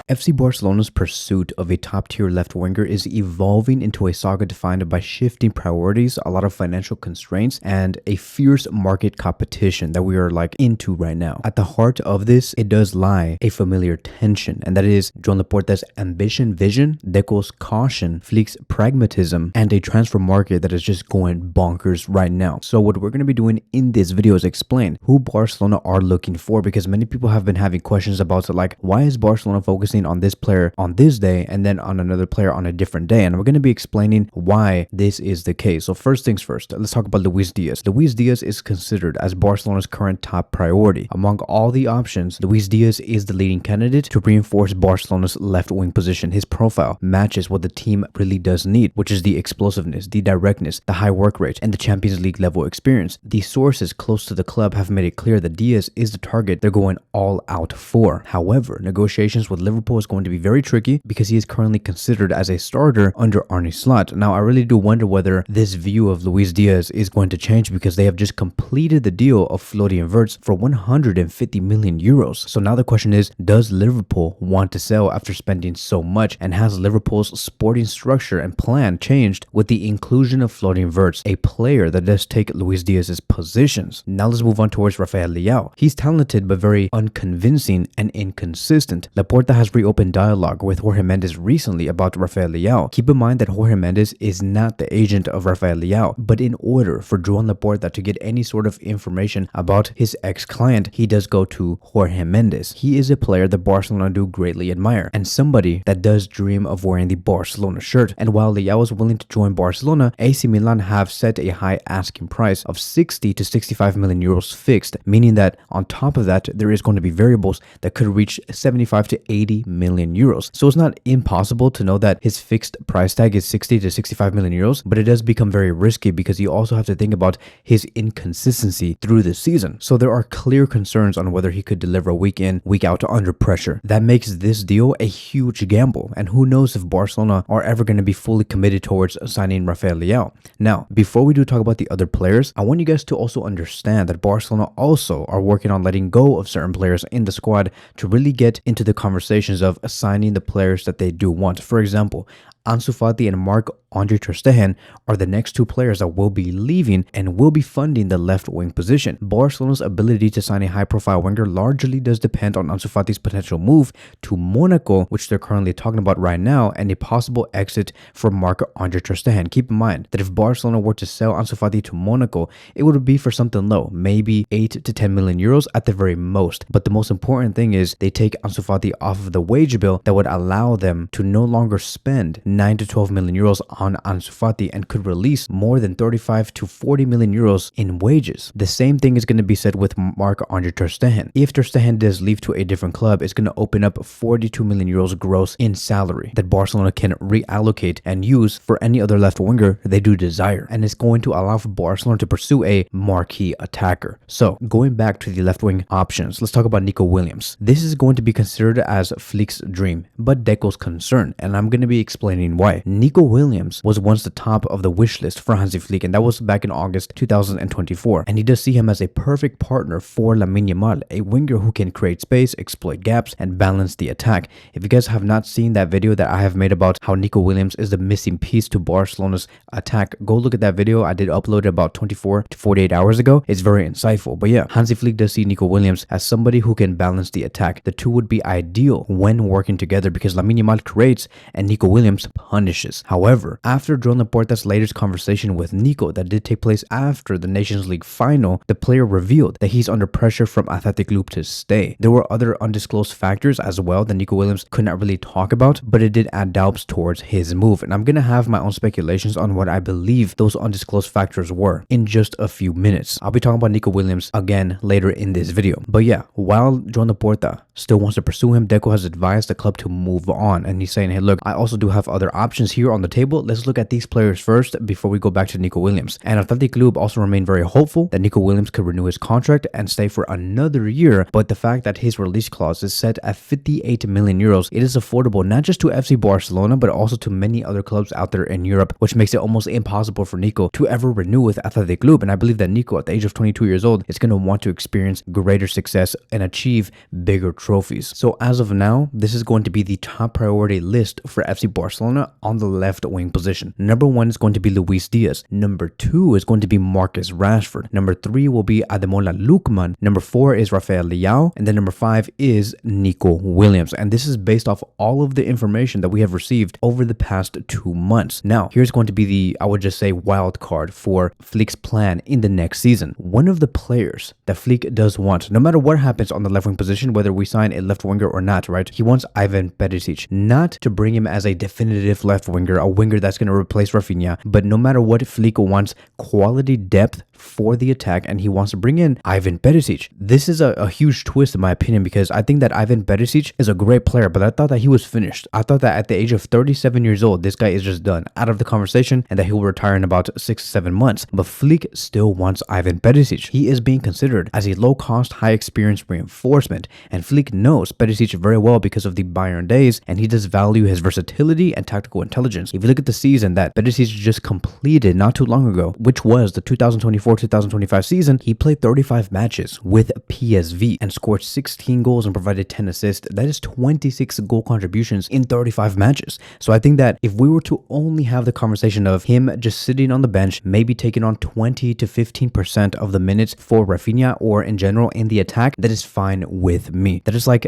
FC Barcelona's pursuit of a top-tier left winger is evolving into a saga defined by shifting priorities, a lot of financial constraints, and a fierce market competition that we are into right now. At the heart of this, it does lie a familiar tension, and that is Joan Laporta's ambition vision, Deco's caution, Flick's pragmatism, and a transfer market that is just going bonkers right now. So what we're going to be doing in this video is explain who Barcelona are looking for, because many people have been having questions about why is Barcelona focusing on this player on this day and then on another player on a different day, and we're going to be explaining why this is the case. So first things first, let's talk about Luis Díaz. Luis Díaz is considered as Barcelona's current top priority. Among all the options, Luis Díaz is the leading candidate to reinforce Barcelona's left wing position. His profile matches what the team really does need, which is the explosiveness, the directness, the high work rate, and the Champions League level experience. The sources close to the club have made it clear that Diaz is the target they're going all out for. However, negotiations with Liverpool is going to be very tricky because he is currently considered as a starter under Arne Slot. Now, I really do wonder whether this view of Luis Díaz is going to change, because they have just completed the deal of Florian Wirtz for 150 million euros. So now the question is, does Liverpool want to sell after spending so much? And has Liverpool's sporting structure and plan changed with the inclusion of Florian Wirtz, a player that does take Luis Díaz's positions? Now let's move on towards Rafael Leão. He's talented but very unconvincing and inconsistent. Laporta has reopened dialogue with Jorge Mendes recently about Rafael Leão. Keep in mind that Jorge Mendes is not the agent of Rafael Leão, but in order for Joan Laporta to get any sort of information about his ex-client, he does go to Jorge Mendes. He is a player that Barcelona do greatly admire, and somebody that does dream of wearing the Barcelona shirt. And while Leão is willing to join Barcelona, AC Milan have set a high asking price of 60 to 65 million euros fixed, meaning that on top of that, there is going to be variables that could reach 75 to 80 million euros. So it's not impossible to know that his fixed price tag is 60 to 65 million euros, but it does become very risky because you also have to think about his inconsistency through the season. So there are clear concerns on whether he could deliver week in, week out under pressure. That makes this deal a huge gamble, and who knows if Barcelona are ever going to be fully committed towards signing Rafael Leão. Now, before we do talk about the other players, I want you guys to also understand that Barcelona also are working on letting go of certain players in the squad to really get into the conversations of assigning the players that they do want. For example, Ansu Fati and Marc-André Stegen are the next two players that will be leaving and will be funding the left wing position. Barcelona's ability to sign a high-profile winger largely does depend on Ansu Fati's potential move to Monaco, which they're currently talking about right now, and a possible exit for Marc-André Stegen. Keep in mind that if Barcelona were to sell Ansu Fati to Monaco, it would be for something low, maybe 8 to 10 million euros at the very most. But the most important thing is they take Ansu Fati off of the wage bill that would allow them to no longer spend 9 to 12 million euros on Ansu Fati and could release more than 35 to 40 million euros in wages. The same thing is going to be said with Marc-André Stegen. If Stegen does leave to a different club, it's going to open up 42 million euros gross in salary that Barcelona can reallocate and use for any other left winger they do desire, and it's going to allow for Barcelona to pursue a marquee attacker. So going back to the left wing options, let's talk about Nico Williams. This is going to be considered as Flick's dream, but Deco's concern, and I'm going to be explaining why. Nico Williams was once the top of the wish list for Hansi Flick, and that was back in August 2024, and he does see him as a perfect partner for Lamine Yamal, a winger who can create space, exploit gaps, and balance the attack. If you guys have not seen that video that I have made about how Nico Williams is the missing piece to Barcelona's attack, go look at that video. I did upload it about 24 to 48 hours ago. It's very insightful. But yeah, Hansi Flick does see Nico Williams as somebody who can balance the attack. The two would be ideal when working together because Lamine Yamal creates and Nico Williams punishes. However, after Joan Laporta's latest conversation with Nico that did take place after the Nations League final, the player revealed that he's under pressure from Athletic Club to stay. There were other undisclosed factors as well that Nico Williams could not really talk about, but it did add doubts towards his move, and I'm gonna have my own speculations on what I believe those undisclosed factors were in just a few minutes. I'll be talking about Nico Williams again later in this video. But yeah, while Joan Laporta still wants to pursue him, Deco has advised the club to move on, and he's saying, hey look, I also do have other options here on the table. Let's look at these players first before we go back to Nico Williams. And Athletic Club also remain very hopeful that Nico Williams could renew his contract and stay for another year, but the fact that his release clause is set at 58 million euros, it is affordable not just to FC Barcelona but also to many other clubs out there in Europe, which makes it almost impossible for Nico to ever renew with Athletic Club. And I believe that Nico at the age of 22 years old is going to want to experience greater success and achieve bigger trophies. So as of now, this is going to be the top priority list for FC Barcelona on the left wing position. Number 1 is going to be Luis Díaz. Number 2 is going to be Marcus Rashford. Number 3 will be Ademola Lookman. Number 4 is Rafael Leão. And then number 5 is Nico Williams. And this is based off all of the information that we have received over the past 2 months. Now, here's going to be the, I would just say, wild card for Flick's plan in the next season. One of the players that Flick does want, no matter what happens on the left wing position, whether we sign a left winger or not, right? He wants Ivan Perišić, not to bring him as a definitive left winger, a winger that's going to replace Rafinha, but no matter what, Flick wants quality depth for the attack, and he wants to bring in Ivan Perišić. This is a huge twist in my opinion, because I think that Ivan Perišić is a great player, but I thought that he was finished. I thought that at the age of 37 years old, this guy is just done, out of the conversation, and that he will retire in about 6-7 months. But Flick still wants Ivan Perišić. He is being considered as a low-cost, high-experience reinforcement, and Flick knows Perišić very well because of the Bayern days, and he does value his versatility and tactical intelligence. If you look at the season that Perišić just completed not too long ago, which was the 2024-2025 season, he played 35 matches with PSV and scored 16 goals and provided 10 assists. That is 26 goal contributions in 35 matches. So I think that if we were to only have the conversation of him just sitting on the bench, maybe taking on 20 to 15% of the minutes for Rafinha or in general in the attack, that is fine with me. That is like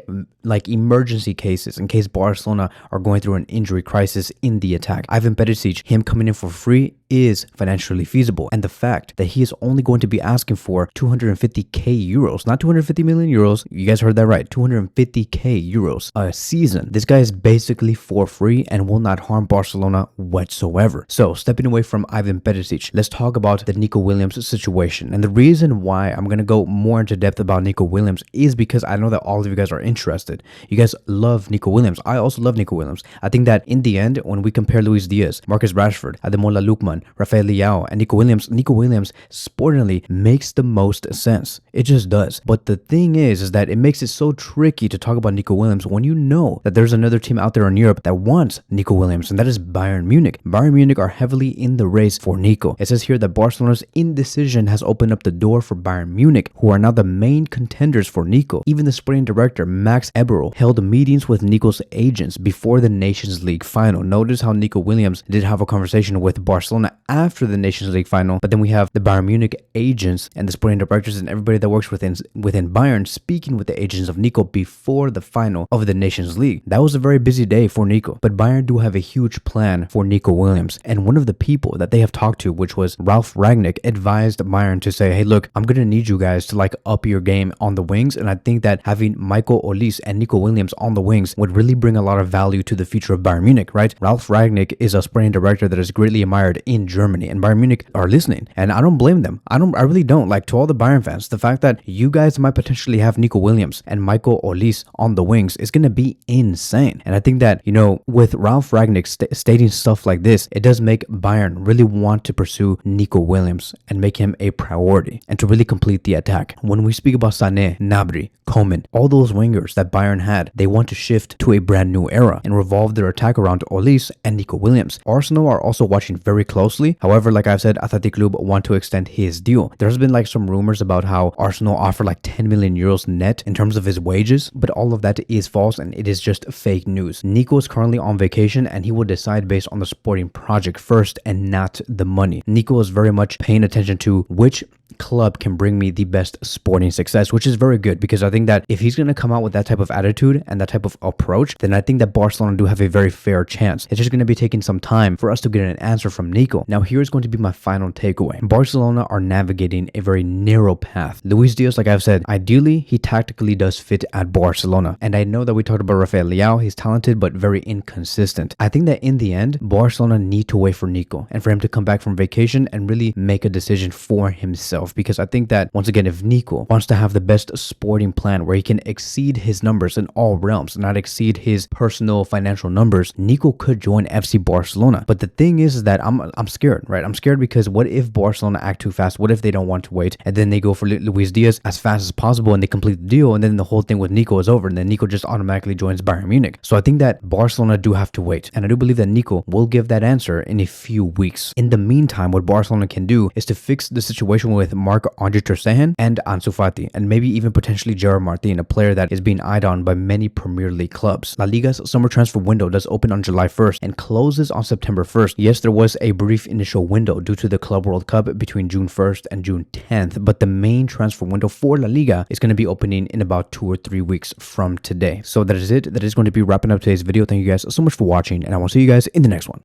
emergency cases in case Barcelona are going through an injury crisis in the attack. Ivan Perišić, him coming in for free, is financially feasible, and the fact that he is only going to be asking for 250k euros, not 250 million euros, you guys heard that right, 250k euros a season. This guy is basically for free and will not harm Barcelona whatsoever. So stepping away from Ivan Perišić, let's talk about the Nico Williams situation. And the reason why I'm going to go more into depth about Nico Williams is because I know that all of you guys are interested. You guys love Nico Williams. I also love Nico Williams. I think that in the end, when we compare Luis Díaz, Marcus Rashford, Ademola Lookman, Rafael Leão, and Nico Williams sportingly makes the most sense. It just does. But the thing is that it makes it so tricky to talk about Nico Williams when you know that there's another team out there in Europe that wants Nico Williams, and that is Bayern Munich. Bayern Munich are heavily in the race for Nico. It says here that Barcelona's indecision has opened up the door for Bayern Munich, who are now the main contenders for Nico. Even the sporting director, Max Eberl, held meetings with Nico's agents before the Nations League final. Notice how Nico Williams did have a conversation with Barcelona after the Nations League final, but then we have the Bayern Munich agents and the sporting directors and everybody that works within Bayern speaking with the agents of Nico before the final of the Nations League. That was a very busy day for Nico, but Bayern do have a huge plan for Nico Williams, and one of the people that they have talked to, which was Ralf Rangnick, advised Bayern to say, hey look, I'm gonna need you guys to like up your game on the wings, and I think that having Michael Olise and Nico Williams on the wings would really bring a lot of value to the future of Bayern Munich, right? Ralf Rangnick is a sporting director that is greatly admired in Germany, and Bayern Munich are listening, and I don't blame them. I really don't. Like, to all the Bayern fans, the fact that you guys might potentially have Nico Williams and Michael Olise on the wings is gonna be insane. And I think that, you know, with Ralf Rangnick stating stuff like this, it does make Bayern really want to pursue Nico Williams and make him a priority and to really complete the attack. When we speak about Sané, Gnabry, Coman, all those wingers that Bayern had, they want to shift to a brand new era and revolve their attack around Olise and Nico Williams. Arsenal are also watching very closely. However, like I've said, Athletic Club want to extend his deal. There's been like some rumors about how Arsenal offer like 10 million euros net in terms of his wages, but all of that is false and it is just fake news. Nico is currently on vacation and he will decide based on the sporting project first and not the money. Nico is very much paying attention to which club can bring me the best sporting success, which is very good, because I think that if he's going to come out with that type of attitude and that type of approach, then I think that Barcelona do have a very fair chance. It's just going to be taking some time for us to get an answer from Nico. Now here's going to be my final takeaway. Barcelona are navigating a very narrow path. Luis Díaz, like I've said, ideally he tactically does fit at Barcelona, and I know that we talked about Rafael Leão. He's talented but very inconsistent. I think that in the end Barcelona need to wait for Nico and for him to come back from vacation and really make a decision for himself, because I think that once again, if Nico wants to have the best sporting plan where he can exceed his numbers in all realms, not exceed his personal financial numbers, Nico could join FC Barcelona. But the thing is that I'm scared, right? I'm scared because what if Barcelona act too fast? What if they don't want to wait? And then they go for Luis Díaz as fast as possible and they complete the deal, and then the whole thing with Nico is over, and then Nico just automatically joins Bayern Munich. So I think that Barcelona do have to wait, and I do believe that Nico will give that answer in a few weeks. In the meantime, what Barcelona can do is to fix the situation with Marc-André Stegen and Ansu Fati, and maybe even potentially Gerard Martin, a player that is being eyed on by many Premier League clubs. La Liga's summer transfer window does open on July 1st and closes on September 1st. Yes, there was a brief initial window due to the Club World Cup between June 1st and June 10th, but the main transfer window for La Liga is going to be opening in about 2 or 3 weeks from today. So that is it. That is going to be wrapping up today's video. Thank you guys so much for watching, and I will see you guys in the next one.